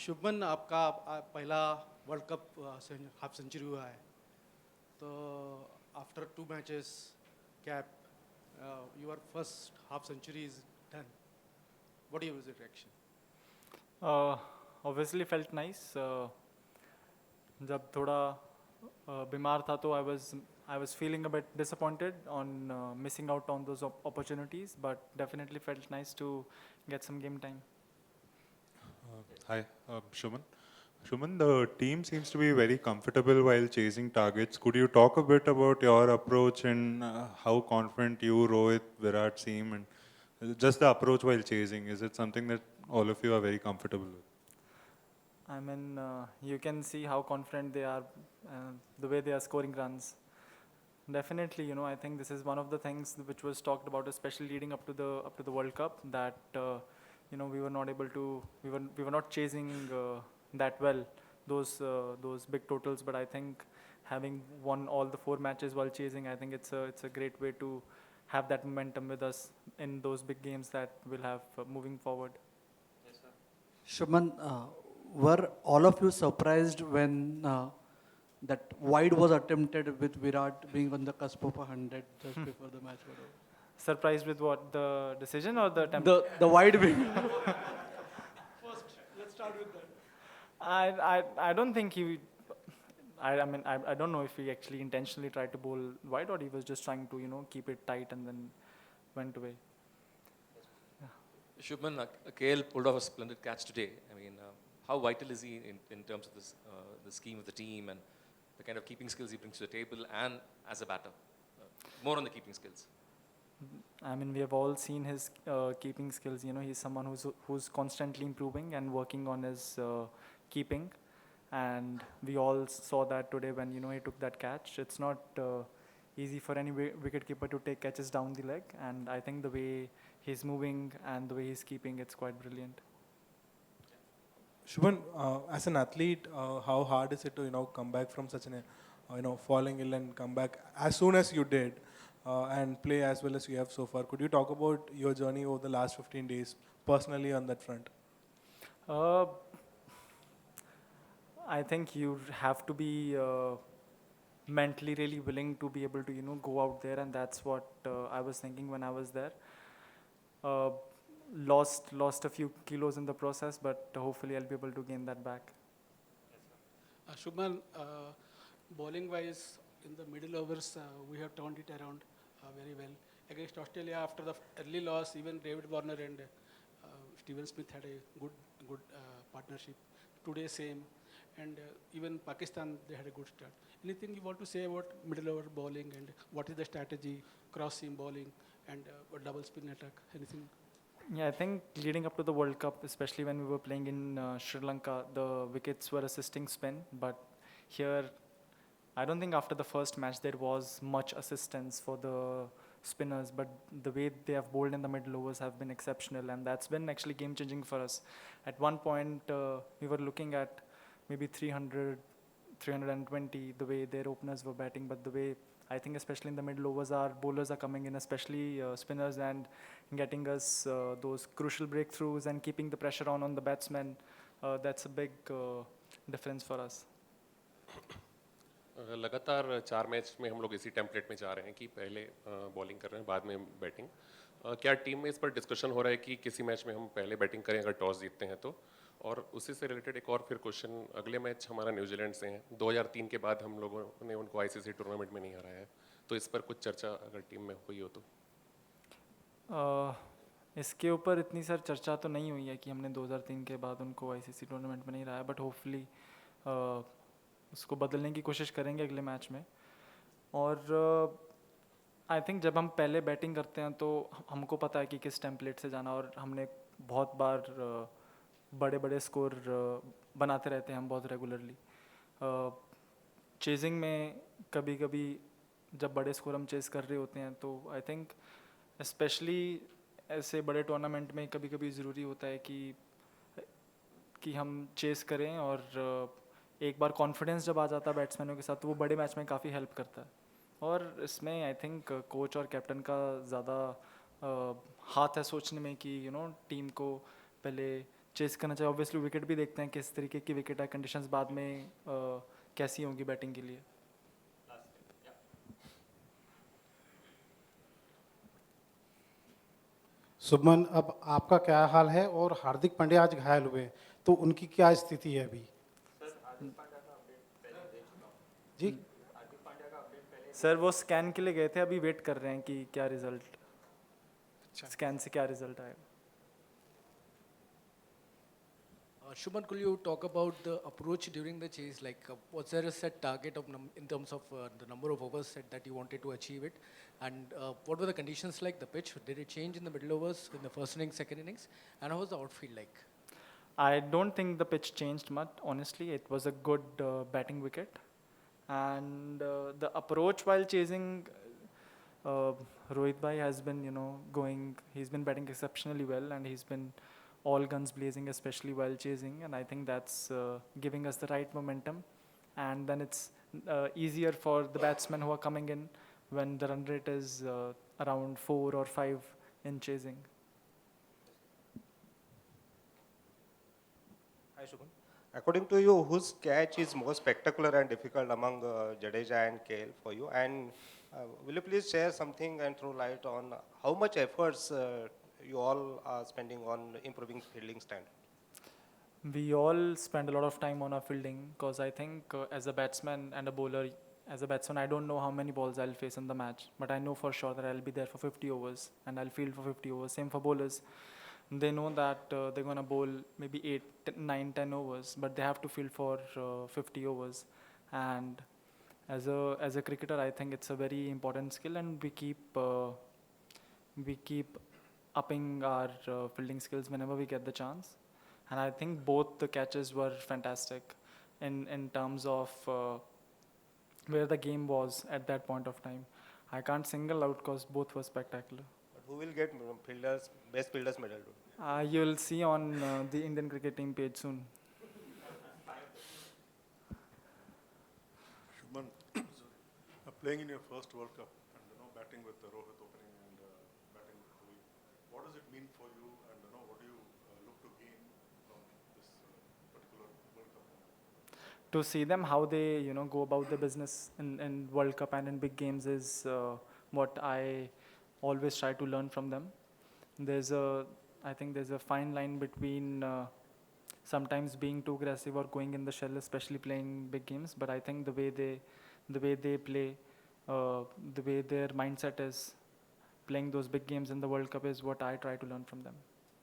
शुभमन आपका पहला world cup half century हुआ है तो after 2 matches cap your first half century is done what was your reaction Obviously felt nice. जब थोड़ा बीमार था तो I was feeling a bit disappointed on missing out on those opportunities, but definitely felt nice to get some game time. Hi, Shubman. Shubman, the team seems to be very comfortable while chasing targets. Could you talk a bit about your approach and how confident you, Rohit, Virat seem, and just the approach while chasing? Is it something that all of you are very comfortable with? I mean, you can see how confident they are, the way they are scoring runs. Definitely, I think this is one of the things which was talked about, especially leading up to the World Cup, that we were not able to, we were not chasing that well those big totals. But I think having won all the 4 matches while chasing, I think it's a great way to have that momentum with us in those big games that we'll have moving forward. Shubman, were all of you surprised when that wide was attempted with Virat being on the cusp of 100 just before the match was over? Surprised with what, the decision or the attempt? The wide being. first let's start with that I don't think he. I mean, I don't know if he actually intentionally tried to bowl wide or he was just trying to keep it tight and then went away. Shubman, KL pulled off a splendid catch today. I mean, how vital is he in terms of this, the scheme of the team and the kind of keeping skills he brings to the table and as a batter? More on the keeping skills. I mean, we have all seen his keeping skills. He's someone who's constantly improving and working on his keeping, and we all saw that today when he took that catch. It's not easy for any wicketkeeper to take catches down the leg, and I think the way he's moving and the way he's keeping, it's quite brilliant. Shubman, as an athlete, how hard is it to come back from such an falling ill and come back as soon as you did and play as well as you have so far? Could you talk about your journey over the last 15 days personally on that front? I think you have to be mentally really willing to be able to go out there, and that's what I was thinking when I was there. Lost a few kilos in the process, but hopefully I'll be able to gain that back. Shubman, bowling wise in the middle overs we have turned it around very well against Australia after the early loss. Even David Warner and Steven Smith had a good partnership. Today same, and even Pakistan, they had a good start. Anything you want to say about middle over bowling and what is the strategy, cross seam bowling and double spin attack? Anything? Yeah, I think leading up to the World Cup, especially when we were playing in Sri Lanka, the wickets were assisting spin. But here, I don't think after the first match there was much assistance for the spinners. But the way they have bowled in the middle overs have been exceptional, and that's been actually game-changing for us. At one point, we were looking at maybe 300, 320, the way their openers were batting, but the way I think especially in the middle overs our bowlers are coming in, especially spinners, and getting us those crucial breakthroughs and keeping the pressure on the batsmen, that's a big difference for us. लगातार 4 match में हम लोग इसी template में जा रहे हैं कि पहले बॉलिंग कर रहे हैं बाद में बैटिंग. क्या टीम में इस पर डिस्कशन हो रहा है कि किसी मैच में हम पहले बैटिंग करें अगर टॉस जीतते हैं तो? और उसी से रिलेटेड एक और फिर क्वेश्चन, अगले मैच हमारा न्यूजीलैंड से है. 2003 के बाद हम लोगों ने उनको आईसीसी टूर्नामेंट में नहीं हराया है, तो इस पर कुछ चर्चा अगर टीम में हुई हो तो? इसके ऊपर इतनी सारी चर्चा तो नहीं हुई है कि हमने 2003 के बाद उनको आईसीसी टूर्नामेंट में नहीं हराया, बट होपफुली उसको बदलने की कोशिश करेंगे अगले मैच में. और आई थिंक जब हम पहले बैटिंग करते हैं तो हमको पता है कि किस टेम्पलेट से जाना, और हमने बहुत बार बड़े बड़े स्कोर बनाते रहते हैं हम बहुत रेगुलरली. चेजिंग में कभी कभी जब बड़े स्कोर हम चेज़ कर रहे होते हैं तो आई थिंक स्पेशली ऐसे बड़े टूर्नामेंट में कभी कभी ज़रूरी होता है कि हम चेज़ करें, और एक बार कॉन्फिडेंस जब आ जाता है बैट्समैनों के साथ तो वो बड़े मैच में काफ़ी हेल्प करता है. और इसमें आई थिंक कोच और कैप्टन का ज़्यादा हाथ है सोचने में कि टीम को पहले चेस करना चाहिए. ऑब्वियसली विकेट भी देखते हैं किस तरीके की विकेट है, कंडीशंस बाद में कैसी होंगी बैटिंग के लिए. शुभमन, अब आपका क्या हाल है? और हार्दिक पांड्या आज घायल हुए, तो उनकी क्या स्थिति है अभी? जी, सर वो स्कैन के लिए गए थे, अभी वेट कर रहे हैं कि क्या रिजल्ट, स्कैन से क्या रिजल्ट आएगा. Shubman, could you talk about the approach during the chase? Like, was there a set target of in terms of the number of overs set that you wanted to achieve it? And what were the conditions like? The pitch, did it change in the middle overs in the first innings, second innings? And how was the outfield like? I don't think the pitch changed much, honestly. It was a good batting wicket. And the approach while chasing, Rohit Bhai has been, he's been batting exceptionally well, and he's been all guns blazing, especially while chasing. And I think that's giving us the right momentum. And then it's easier for the batsmen who are coming in when the run rate is around 4 or 5 in chasing. Hi, Shubman. According to you, whose catch is more spectacular and difficult among Jadeja and KL for you? And will you please share something and throw light on how much efforts you all are spending on improving fielding standard? We all spend a lot of time on our fielding because I think as a batsman and a bowler, as a batsman, I don't know how many balls I'll face in the match, but I know for sure that I'll be there for 50 overs and I'll field for 50 overs. Same for bowlers. They know that they're going to bowl maybe 8, 9, 10 overs, but they have to field for 50 overs. And as a cricketer, I think it's a very important skill, and we keep upping our fielding skills whenever we get the chance. And I think both the catches were fantastic in terms of where the game was at that point of time. I can't single out because both were spectacular. But who will get best fielders medal? You'll see on the Indian cricket team page soon. Shubman, playing in your first World Cup and batting with Rohit opening and batting with Kohli, what does it mean for you, and what do you look to gain from this particular World Cup? To see them how they go about the business in World Cup and in big games is what I always try to learn from them. I think there's a fine line between sometimes being too aggressive or going in the shell, especially playing big games. But I think the way they play, the way their mindset is playing those big games in the World Cup is what I try to learn from them.